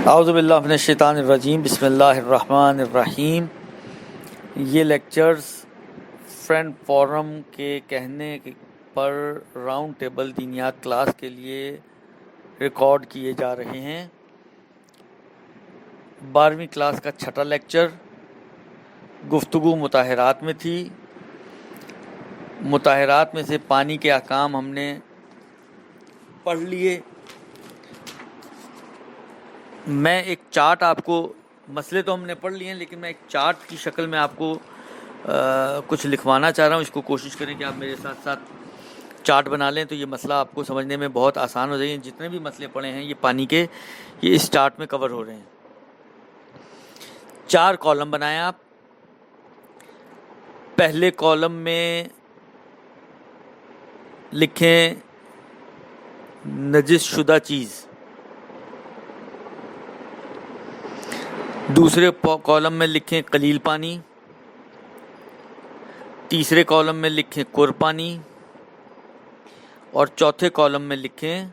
اعوذ باللہ من الشیطان الرجیم، بسم اللہ الرحمن الرحیم۔ یہ لیکچرز فرینڈ فورم کے کہنے پر راؤنڈ ٹیبل دینیات کلاس کے لیے ریکارڈ کیے جا رہے ہیں۔ 12ویں کلاس کا چھٹا لیکچر گفتگو مطہرات میں تھی۔ مطہرات میں سے پانی کے احکام ہم نے پڑھ لیے۔ میں ایک چارٹ آپ کو، مسئلے تو ہم نے پڑھ لیے ہیں لیکن میں ایک چارٹ کی شکل میں آپ کو کچھ لکھوانا چاہ رہا ہوں۔ اس کو کوشش کریں کہ آپ میرے ساتھ ساتھ چارٹ بنا لیں تو یہ مسئلہ آپ کو سمجھنے میں بہت آسان ہو جائے گا۔ جتنے بھی مسئلے پڑھے ہیں یہ پانی کے، یہ اس چارٹ میں کور ہو رہے ہیں۔ 4 کالم بنائیں آپ۔ پہلے کالم میں لکھیں نجس شدہ چیز، دوسرے کالم میں لکھیں قلیل پانی، تیسرے کالم میں لکھیں کر پانی، اور چوتھے کالم میں لکھیں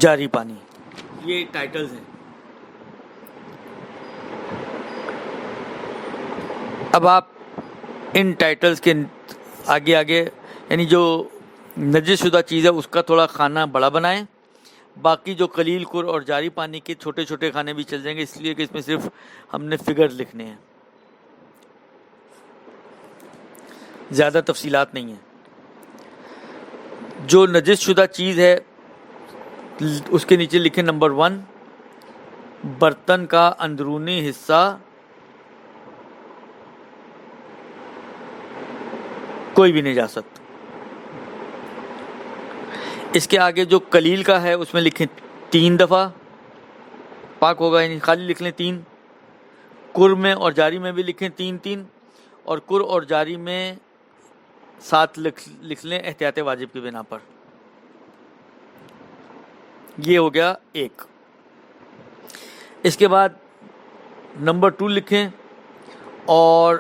جاری پانی۔ یہ ٹائٹلز ہیں۔ اب آپ ان ٹائٹلز کے آگے یعنی جو نجس شدہ چیز ہے اس کا تھوڑا خانہ بڑا بنائیں۔ باقی جو قلیل، کر اور جاری پانی کے چھوٹے چھوٹے خانے بھی چل جائیں گے، اس لیے کہ اس میں صرف ہم نے فگر لکھنے ہیں، زیادہ تفصیلات نہیں ہیں۔ جو نجس شدہ چیز ہے اس کے نیچے لکھیں نمبر 1، برتن کا اندرونی حصہ کوئی بھی نجاست۔ اس کے آگے جو قلیل کا ہے اس میں لکھیں 3 دفعہ پاک ہوگا، یعنی خالی لکھ لیں 3۔ کر میں اور جاری میں بھی لکھیں 3 اور کر اور جاری میں 7 لکھ لیں احتیاط واجب کی بنا پر۔ یہ ہو گیا 1۔ اس کے بعد نمبر 2 لکھیں اور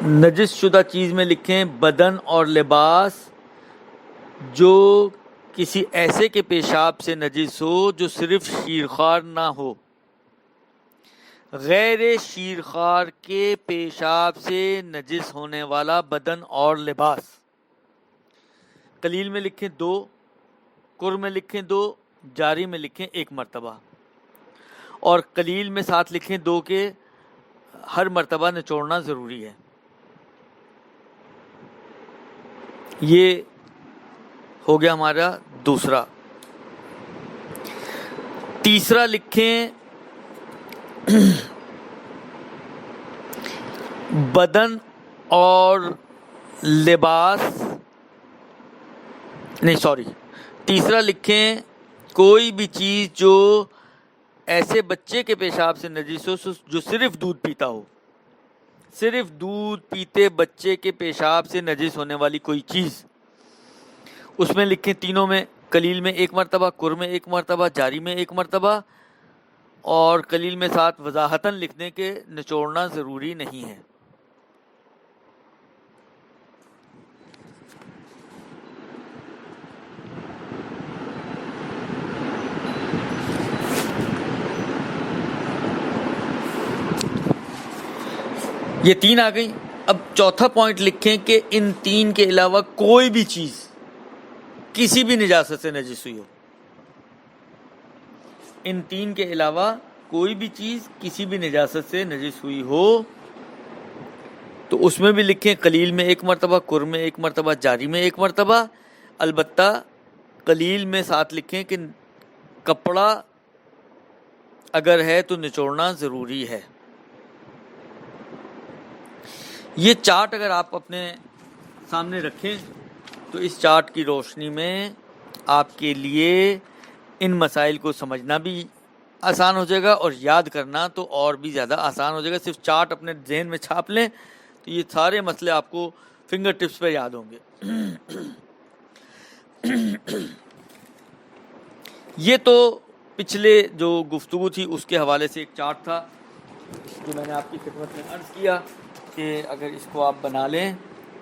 نجس شدہ چیز میں لکھیں بدن اور لباس جو کسی ایسے کے پیشاب سے نجس ہو جو صرف شیرخوار نہ ہو۔ غیر شیرخوار کے پیشاب سے نجس ہونے والا بدن اور لباس۔ قلیل میں لکھیں 2، کر میں لکھیں 2، جاری میں لکھیں 1 مرتبہ، اور قلیل میں ساتھ لکھیں 2 کے ہر مرتبہ نچوڑنا ضروری ہے۔ یہ ہو گیا ہمارا دوسرا۔ تیسرا لکھیں بدن اور لباس، تیسرا لکھیں کوئی بھی چیز جو ایسے بچے کے پیشاب سے نجس ہو جو صرف دودھ پیتا ہو۔ صرف دودھ پیتے بچے کے پیشاب سے نجس ہونے والی کوئی چیز، اس میں لکھیں تینوں میں، قلیل میں 1 مرتبہ، کر میں 1 مرتبہ، جاری میں 1 مرتبہ، اور قلیل میں ساتھ وضاحتاً لکھنے کے نچوڑنا ضروری نہیں ہے۔ یہ 3 آ گئی۔ اب چوتھا پوائنٹ لکھیں کہ ان 3 کے علاوہ کوئی بھی چیز کسی بھی نجاست سے نجس ہوئی ہو۔ ان 3 کے علاوہ کوئی بھی چیز کسی بھی نجاست سے نجس ہوئی ہو تو اس میں بھی لکھیں قلیل میں 1 مرتبہ، کر میں 1 مرتبہ، جاری میں 1 مرتبہ۔ البتہ قلیل میں ساتھ لکھیں کہ کپڑا اگر ہے تو نچوڑنا ضروری ہے۔ یہ چارٹ اگر آپ اپنے سامنے رکھیں تو اس چارٹ کی روشنی میں آپ کے لیے ان مسائل کو سمجھنا بھی آسان ہو جائے گا اور یاد کرنا تو اور بھی زیادہ آسان ہو جائے گا۔ صرف چارٹ اپنے ذہن میں چھاپ لیں تو یہ سارے مسئلے آپ کو فنگر ٹپس پہ یاد ہوں گے۔ یہ تو پچھلے جو گفتگو تھی اس کے حوالے سے ایک چارٹ تھا جو میں نے آپ کی خدمت میں عرض کیا کہ اگر اس کو آپ بنا لیں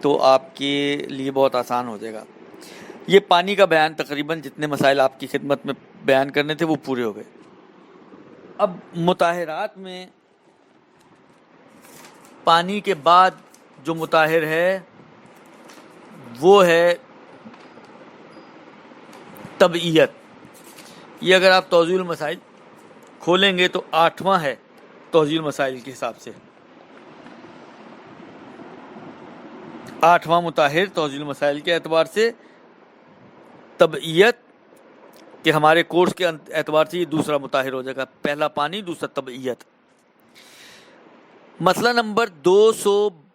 تو آپ کے لیے بہت آسان ہو جائے گا۔ یہ پانی کا بیان تقریباً جتنے مسائل آپ کی خدمت میں بیان کرنے تھے وہ پورے ہو گئے. اب مطہرات میں پانی کے بعد جو مطہر ہے وہ ہے طبعیت. یہ اگر آپ توضیح المسائل کھولیں گے تو 8واں ہے توضیح المسائل کے حساب سے. 8واں مطہر توضیح المسائل کے اعتبار سے طبعیت، کہ ہمارے کورس کے اعتبار سے یہ دوسرا مطہر ہو جائے گا. پہلا پانی، دوسرا طبعیت. مسئلہ نمبر 212.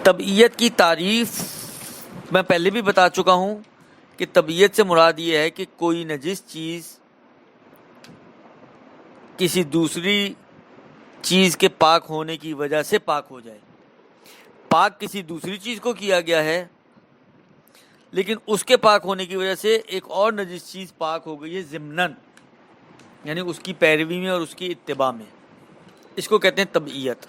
طبعیت کی تعریف میں پہلے بھی بتا چکا ہوں کہ طبعیت سے مراد یہ ہے کہ کوئی نجس چیز کسی دوسری چیز کے پاک ہونے کی وجہ سے پاک ہو جائے. پاک کسی دوسری چیز کو کیا گیا ہے، لیکن اس کے پاک ہونے کی وجہ سے ایک اور نجس چیز پاک ہو گئی ہے ضمناً، یعنی اس کی پیروی میں اور اس کی اتباع میں. اس کو کہتے ہیں طبعیت.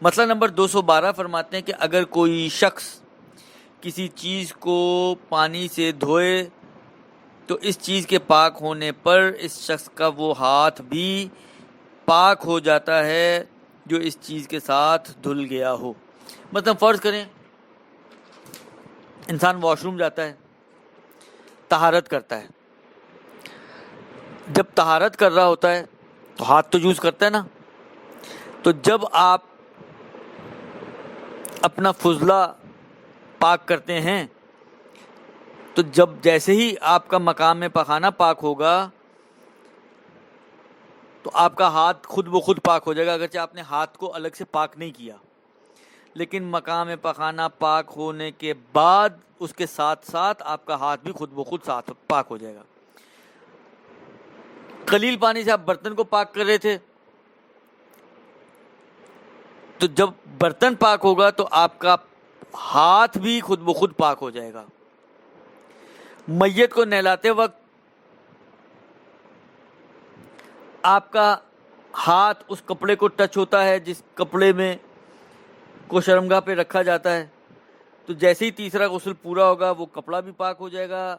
مسئلہ نمبر 212 فرماتے ہیں کہ اگر کوئی شخص کسی چیز کو پانی سے دھوئے تو اس چیز کے پاک ہونے پر اس شخص کا وہ ہاتھ بھی پاک ہو جاتا ہے جو اس چیز کے ساتھ دھل گیا ہو. مطلب فرض کریں انسان واش روم جاتا ہے، طہارت کرتا ہے. جب طہارت کر رہا ہوتا ہے تو ہاتھ تو یوز کرتا ہے نا. تو جب آپ اپنا فضلہ پاک کرتے ہیں تو جب جیسے ہی آپ کا مقام پخانہ پاک ہوگا تو آپ کا ہاتھ خود بخود پاک ہو جائے گا، اگرچہ آپ نے ہاتھ کو الگ سے پاک نہیں کیا، لیکن مقام پخانہ پاک ہونے کے بعد اس کے ساتھ ساتھ آپ کا ہاتھ بھی خود بخود ساتھ پاک ہو جائے گا. قلیل پانی سے آپ برتن کو پاک کر رہے تھے، تو جب برتن پاک ہوگا تو آپ کا ہاتھ بھی خود بخود پاک ہو جائے گا. میت کو نہلاتے وقت آپ کا ہاتھ اس کپڑے کو ٹچ ہوتا ہے جس کپڑے میں کو شرمگاہ پہ رکھا جاتا ہے، تو جیسے ہی تیسرا غسل پورا ہوگا وہ کپڑا بھی پاک ہو جائے گا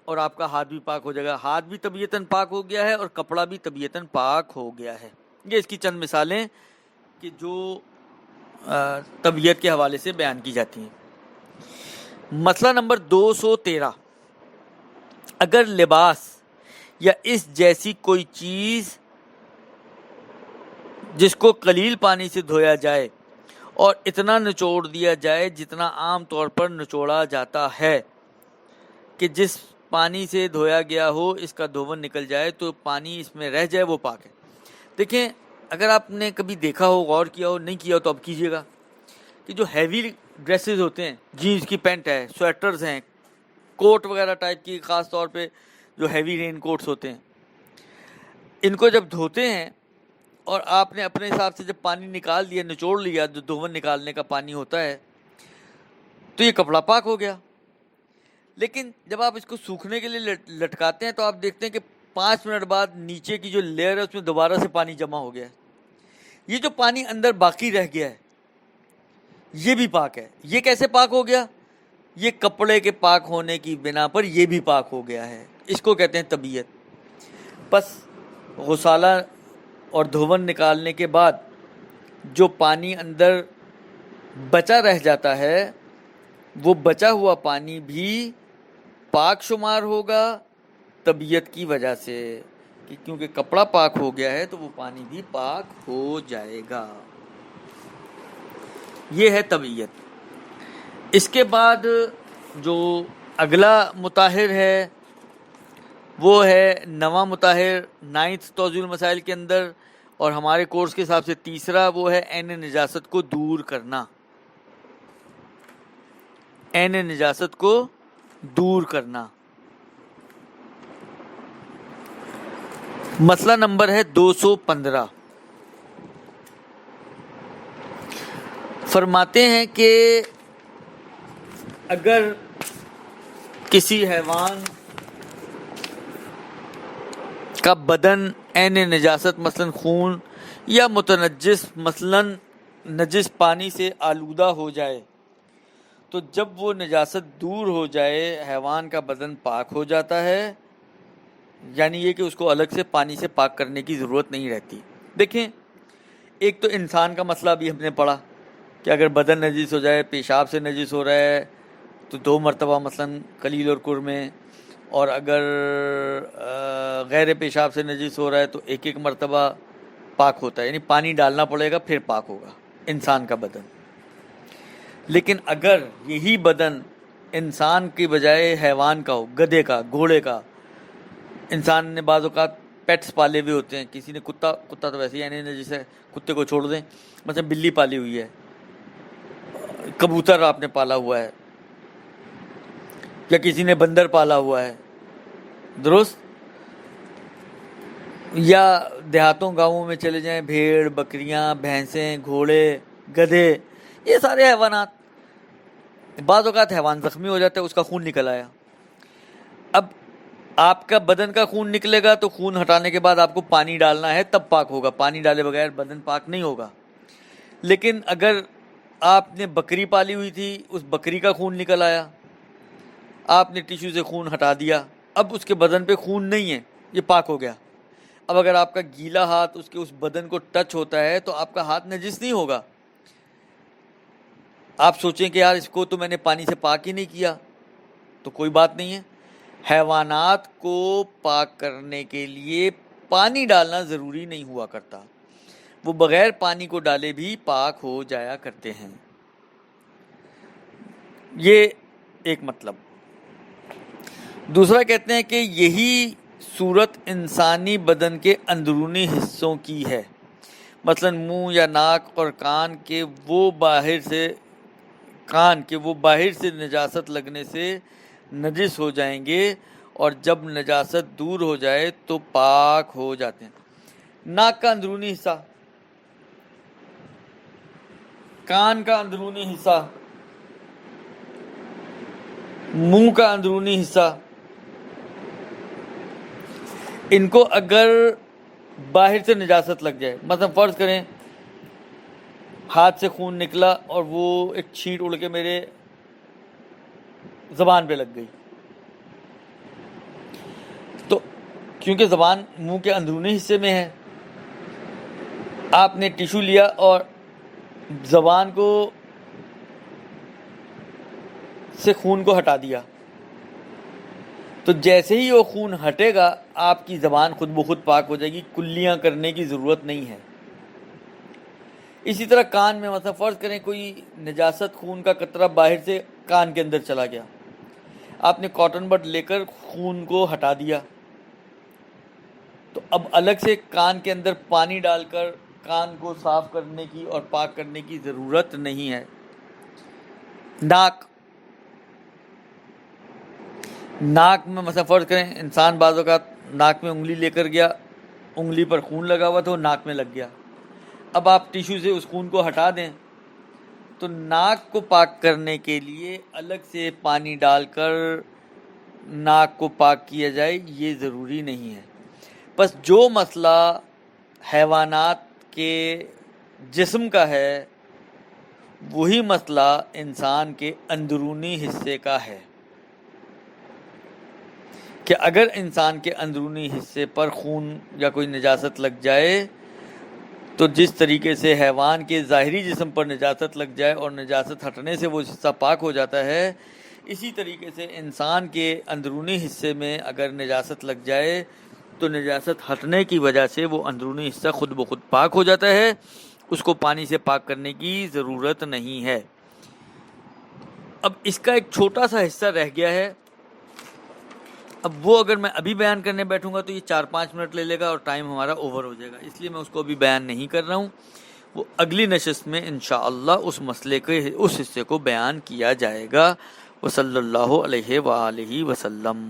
اور آپ کا ہاتھ بھی پاک ہو جائے گا. ہاتھ بھی طبیعتاً پاک ہو گیا ہے اور کپڑا بھی طبیعتاً پاک ہو گیا ہے. یہ اس کی چند مثالیں کہ جو طبیعت کے حوالے سے بیان کی جاتی ہیں. مسئلہ نمبر 213. اگر لباس یا اس جیسی کوئی چیز جس کو قلیل پانی سے دھویا جائے اور اتنا نچوڑ دیا جائے جتنا عام طور پر نچوڑا جاتا ہے کہ جس پانی سے دھویا گیا ہو اس کا دھون نکل جائے تو پانی اس میں رہ جائے وہ پاک ہے. دیکھیں اگر آپ نے کبھی دیکھا ہو، غور کیا ہو، نہیں کیا ہو تو اب کیجیے گا کہ جو ہیوی ڈریسز ہوتے ہیں، جینز کی پینٹ ہے، سویٹرز ہیں، کوٹ وغیرہ ٹائپ کی، خاص طور پہ جو ہیوی رین کوٹس ہوتے ہیں، ان کو جب دھوتے ہیں اور آپ نے اپنے حساب سے جب پانی نکال دیا، نچوڑ لیا، جو دھون نکالنے کا پانی ہوتا ہے، تو یہ کپڑا پاک ہو گیا. لیکن جب آپ اس کو سوکھنے کے لیے لٹکاتے ہیں تو آپ دیکھتے ہیں کہ 5 منٹ بعد نیچے کی جو لیئر ہے اس میں دوبارہ سے پانی جمع ہو گیا ہے. یہ جو پانی اندر باقی رہ گیا ہے یہ بھی پاک ہے. یہ کیسے پاک ہو گیا؟ یہ کپڑے کے پاک ہونے کی بنا پر یہ بھی پاک ہو گیا ہے. اس کو کہتے ہیں طبیعت. پس غسالہ اور دھون نکالنے کے بعد جو پانی اندر بچا رہ جاتا ہے وہ بچا ہوا پانی بھی پاک شمار ہوگا طبیعت کی وجہ سے، کیونکہ کپڑا پاک ہو گیا ہے تو وہ پانی بھی پاک ہو جائے گا. یہ ہے طبیعت. اس کے بعد جو اگلا مطہر ہے وہ ہے نواں مطہر 9th توضیح المسائل کے اندر، اور ہمارے کورس کے حساب سے تیسرا وہ ہے عین نجاست کو دور کرنا. عین نجاست کو دور کرنا. مسئلہ نمبر ہے 215. فرماتے ہیں کہ اگر کسی حیوان کا بدن عین نجاست مثلاً خون یا متنجس مثلاً نجس پانی سے آلودہ ہو جائے تو جب وہ نجاست دور ہو جائے حیوان کا بدن پاک ہو جاتا ہے، یعنی یہ کہ اس کو الگ سے پانی سے پاک کرنے کی ضرورت نہیں رہتی۔ دیکھیں، ایک تو انسان کا مسئلہ بھی ہم نے پڑھا کہ اگر بدن نجس ہو جائے، پیشاب سے نجس ہو رہا ہے تو 2 مرتبہ مثلاً قلیل اور کر میں، اور اگر غیر پیشاب سے نجس ہو رہا ہے تو 1 مرتبہ پاک ہوتا ہے، یعنی پانی ڈالنا پڑے گا پھر پاک ہوگا انسان کا بدن۔ لیکن اگر یہی بدن انسان کی بجائے حیوان کا ہو، گدھے کا، گھوڑے کا، انسان نے بعض اوقات پیٹس پالے ہوئے ہوتے ہیں، کسی نے کتا تو ویسے ہی یعنی جیسے کتے کو چھوڑ دیں، مثلا بلی پالی ہوئی ہے، کبوتر آپ نے پالا ہوا ہے، یا کسی نے بندر پالا ہوا ہے، درست، یا دیہاتوں گاؤں میں چلے جائیں، بھیڑ، بکریاں، بھینسیں، گھوڑے، گدھے، یہ سارے حیوانات، بعض اوقات حیوان زخمی ہو جاتا ہے، اس کا خون نکل آیا۔ اب آپ کا بدن کا خون نکلے گا تو خون ہٹانے کے بعد آپ کو پانی ڈالنا ہے، تب پاک ہوگا، پانی ڈالے بغیر بدن پاک نہیں ہوگا۔ لیکن اگر آپ نے بکری پالی ہوئی تھی، اس بکری کا خون نکل آیا، آپ نے ٹیشو سے خون ہٹا دیا، اب اس کے بدن پہ خون نہیں ہے، یہ پاک ہو گیا۔ اب اگر آپ کا گیلا ہاتھ اس کے اس بدن کو ٹچ ہوتا ہے تو آپ کا ہاتھ نجس نہیں ہوگا۔ آپ سوچیں کہ یار اس کو تو میں نے پانی سے پاک ہی نہیں کیا، تو کوئی بات نہیں ہے۔ حیوانات کو پاک کرنے کے لیے پانی ڈالنا ضروری نہیں ہوا کرتا، وہ بغیر پانی کو ڈالے بھی پاک ہو جایا کرتے ہیں۔ یہ ایک مطلب۔ دوسرا کہتے ہیں کہ یہی صورت انسانی بدن کے اندرونی حصوں کی ہے، مثلا منہ یا ناک اور کان کے وہ باہر سے نجاست لگنے سے نجس ہو جائیں گے، اور جب نجاست دور ہو جائے تو پاک ہو جاتے ہیں۔ ناک کا اندرونی حصہ، کان کا اندرونی حصہ، منہ کا اندرونی حصہ، ان کو اگر باہر سے نجاست لگ جائے، مثلا فرض کریں ہاتھ سے خون نکلا اور وہ ایک چھینٹ اڑ کے میرے زبان پہ لگ گئی، تو کیونکہ زبان منہ کے اندرونی حصے میں ہے، آپ نے ٹیشو لیا اور زبان کو سے خون کو ہٹا دیا، تو جیسے ہی وہ خون ہٹے گا آپ کی زبان خود بخود پاک ہو جائے گی، کلیاں کرنے کی ضرورت نہیں ہے۔ اسی طرح کان میں مثلا فرض کریں کوئی نجاست خون کا قطرہ باہر سے کان کے اندر چلا گیا، آپ نے کاٹن بڈ لے کر خون کو ہٹا دیا، تو اب الگ سے کان کے اندر پانی ڈال کر کان کو صاف کرنے کی اور پاک کرنے کی ضرورت نہیں ہے۔ ناک میں مثلا فرض کریں انسان بعض اوقات ناک میں انگلی لے کر گیا، انگلی پر خون لگا ہوا تو ناک میں لگ گیا، اب آپ ٹیشو سے اس خون کو ہٹا دیں تو ناک کو پاک کرنے کے لیے الگ سے پانی ڈال کر ناک کو پاک کیا جائے، یہ ضروری نہیں ہے۔ بس جو مسئلہ حیوانات کے جسم کا ہے وہی مسئلہ انسان کے اندرونی حصے کا ہے، کہ اگر انسان کے اندرونی حصے پر خون یا کوئی نجاست لگ جائے تو جس طریقے سے حیوان کے ظاہری جسم پر نجاست لگ جائے اور نجاست ہٹنے سے وہ حصہ پاک ہو جاتا ہے، اسی طریقے سے انسان کے اندرونی حصے میں اگر نجاست لگ جائے تو نجاست ہٹنے کی وجہ سے وہ اندرونی حصہ خود بخود پاک ہو جاتا ہے، اس کو پانی سے پاک کرنے کی ضرورت نہیں ہے۔ اب اس کا ایک چھوٹا سا حصہ رہ گیا ہے، اب وہ اگر میں ابھی بیان کرنے بیٹھوں گا تو یہ 4-5 منٹ لے لے گا اور ٹائم ہمارا اوور ہو جائے گا، اس لیے میں اس کو ابھی بیان نہیں کر رہا ہوں، وہ اگلی نشست میں انشاءاللہ اس مسئلے کے اس حصے کو بیان کیا جائے گا۔ وصلی اللہ علیہ وآلہ وسلم۔